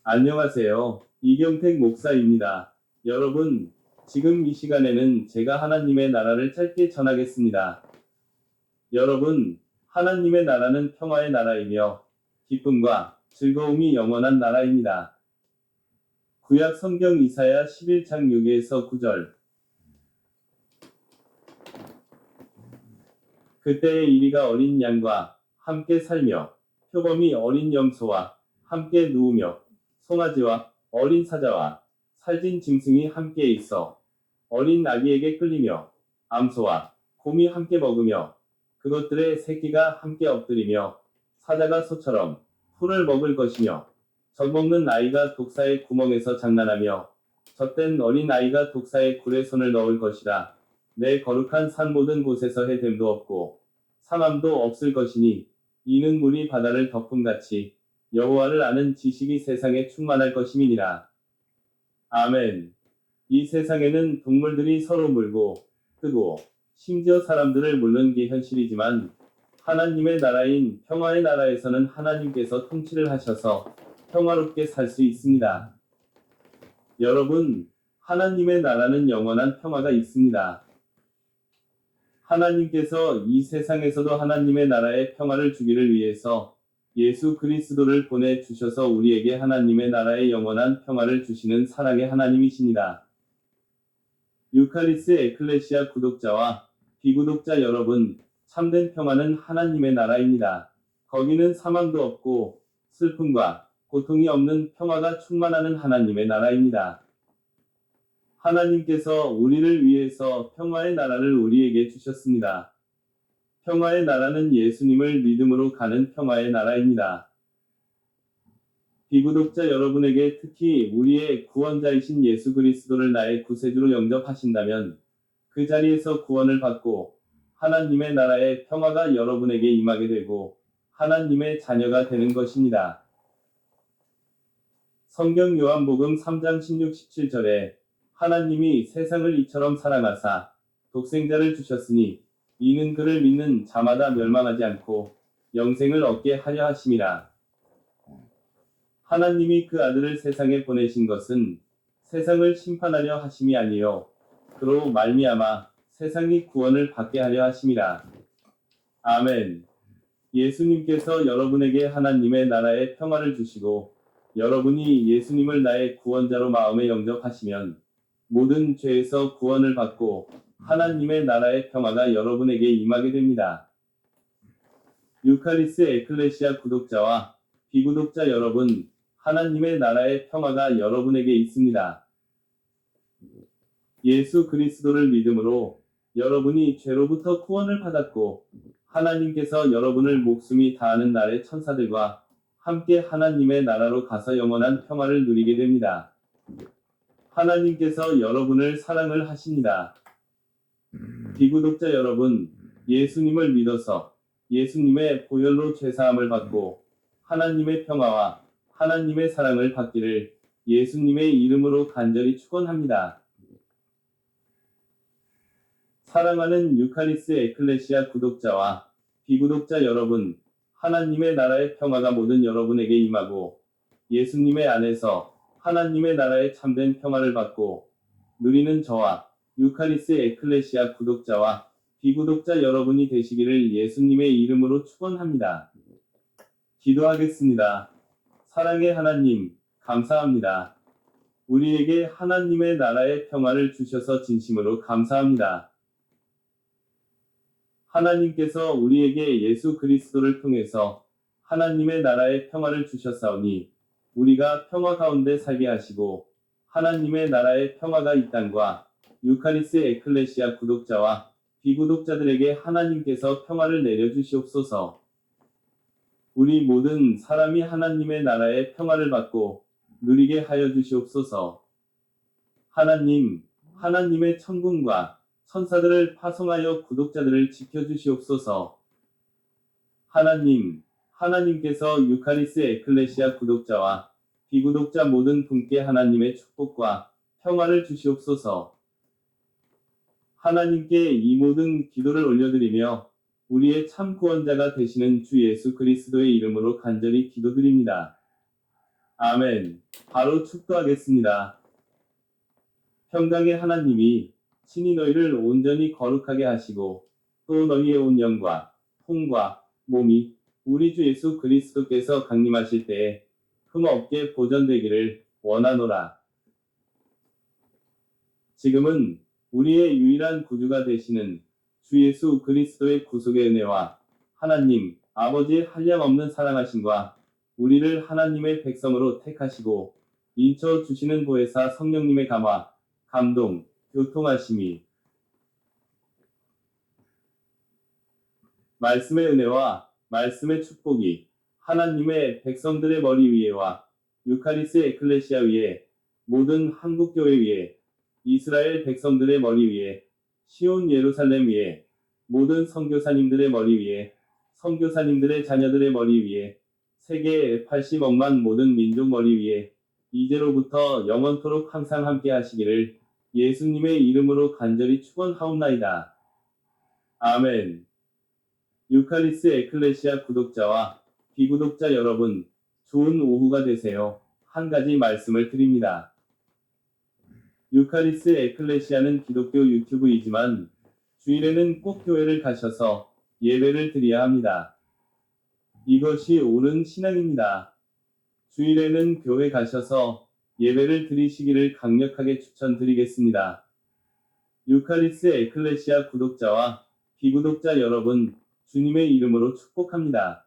안녕하세요. 이경택 목사입니다. 여러분, 지금 이 시간에는 제가 하나님의 나라를 짧게 전하겠습니다. 여러분, 하나님의 나라는 평화의 나라이며 기쁨과 즐거움이 영원한 나라입니다. 구약 성경 이사야 11장 6에서 9절. 그때에 이리가 어린 양과 함께 살며 표범이 어린 염소와 함께 누우며 송아지와 어린 사자와 살진 짐승이 함께 있어 어린 아기에게 끌리며 암소와 곰이 함께 먹으며 그것들의 새끼가 함께 엎드리며 사자가 소처럼 풀을 먹을 것이며 젖먹는 아이가 독사의 구멍에서 장난하며 젖된 어린 아이가 독사의 굴에 손을 넣을 것이라. 내 거룩한 산 모든 곳에서 해됨도 없고 상함도 없을 것이니 이는 물이 바다를 덮음같이 여호와를 아는 지식이 세상에 충만할 것임이니라. 아멘. 이 세상에는 동물들이 서로 물고 뜨고 심지어 사람들을 물는 게 현실이지만 하나님의 나라인 평화의 나라에서는 하나님께서 통치를 하셔서 평화롭게 살 수 있습니다. 여러분, 하나님의 나라는 영원한 평화가 있습니다. 하나님께서 이 세상에서도 하나님의 나라의 평화를 주기를 위해서 예수 그리스도를 보내주셔서 우리에게 하나님의 나라의 영원한 평화를 주시는 사랑의 하나님이십니다. 유카리스 에클레시아 구독자와 비구독자 여러분, 참된 평화는 하나님의 나라입니다. 거기는 사망도 없고 슬픔과 고통이 없는 평화가 충만하는 하나님의 나라입니다. 하나님께서 우리를 위해서 평화의 나라를 우리에게 주셨습니다. 평화의 나라는 예수님을 믿음으로 가는 평화의 나라입니다. 비구독자 여러분에게 특히 우리의 구원자이신 예수 그리스도를 나의 구세주로 영접하신다면 그 자리에서 구원을 받고 하나님의 나라의 평화가 여러분에게 임하게 되고 하나님의 자녀가 되는 것입니다. 성경 요한복음 3장 16, 17절에 하나님이 세상을 이처럼 사랑하사 독생자를 주셨으니 이는 그를 믿는 자마다 멸망하지 않고 영생을 얻게 하려 하심이라. 하나님이 그 아들을 세상에 보내신 것은 세상을 심판하려 하심이 아니요 그로 말미암아 세상이 구원을 받게 하려 하심이라. 아멘. 예수님께서 여러분에게 하나님의 나라의 평화를 주시고 여러분이 예수님을 나의 구원자로 마음에 영접하시면 모든 죄에서 구원을 받고 하나님의 나라의 평화가 여러분에게 임하게 됩니다. 유카리스 에클레시아 구독자와 비구독자 여러분, 하나님의 나라의 평화가 여러분에게 있습니다. 예수 그리스도를 믿음으로 여러분이 죄로부터 구원을 받았고 하나님께서 여러분을 목숨이 다하는 날에 천사들과 함께 하나님의 나라로 가서 영원한 평화를 누리게 됩니다. 하나님께서 여러분을 사랑을 하십니다. 비구독자 여러분, 예수님을 믿어서 예수님의 보혈로 죄사함을 받고 하나님의 평화와 하나님의 사랑을 받기를 예수님의 이름으로 간절히 축원합니다. 사랑하는 유카리스 에클레시아 구독자와 비구독자 여러분, 하나님의 나라의 평화가 모든 여러분에게 임하고 예수님의 안에서 하나님의 나라의 참된 평화를 받고 누리는 저와 유카리스 에클레시아 구독자와 비구독자 여러분이 되시기를 예수님의 이름으로 축원합니다. 기도하겠습니다. 사랑의 하나님, 감사합니다. 우리에게 하나님의 나라의 평화를 주셔서 진심으로 감사합니다. 하나님께서 우리에게 예수 그리스도를 통해서 하나님의 나라의 평화를 주셨사오니 우리가 평화 가운데 살게 하시고 하나님의 나라의 평화가 이 땅과 유카리스 에클레시아 구독자와 비구독자들에게 하나님께서 평화를 내려주시옵소서. 우리 모든 사람이 하나님의 나라의 평화를 받고 누리게 하여 주시옵소서. 하나님, 하나님의 천군과 천사들을 파송하여 구독자들을 지켜주시옵소서. 하나님, 하나님께서 유카리스 에클레시아 구독자와 비구독자 모든 분께 하나님의 축복과 평화를 주시옵소서. 하나님께 이 모든 기도를 올려드리며 우리의 참 구원자가 되시는 주 예수 그리스도의 이름으로 간절히 기도드립니다. 아멘. 바로 축도하겠습니다. 평강의 하나님이 친히 너희를 온전히 거룩하게 하시고 또 너희의 온 영과 혼과 몸이 우리 주 예수 그리스도께서 강림하실 때에 흠없게 보존되기를 원하노라. 지금은 우리의 유일한 구주가 되시는 주 예수 그리스도의 구속의 은혜와 하나님 아버지의 한량없는 사랑하심과 우리를 하나님의 백성으로 택하시고 인쳐 주시는 보혜사 성령님의 감화, 감동, 교통하심이 말씀의 은혜와 말씀의 축복이 하나님의 백성들의 머리 위에와 유카리스 에클레시아 위에 모든 한국교회 위에 이스라엘 백성들의 머리 위에 시온 예루살렘 위에 모든 선교사님들의 머리 위에 선교사님들의 자녀들의 머리 위에 세계 80억만 모든 민족 머리 위에 이제로부터 영원토록 항상 함께 하시기를 예수님의 이름으로 간절히 축원하옵나이다. 아멘. 유카리스 에클레시아 구독자와 비구독자 여러분, 좋은 오후가 되세요. 한 가지 말씀을 드립니다. 유카리스 에클레시아는 기독교 유튜브이지만 주일에는 꼭 교회를 가셔서 예배를 드려야 합니다. 이것이 옳은 신앙입니다. 주일에는 교회 가셔서 예배를 드리시기를 강력하게 추천드리겠습니다. 유카리스 에클레시아 구독자와 비구독자 여러분, 주님의 이름으로 축복합니다.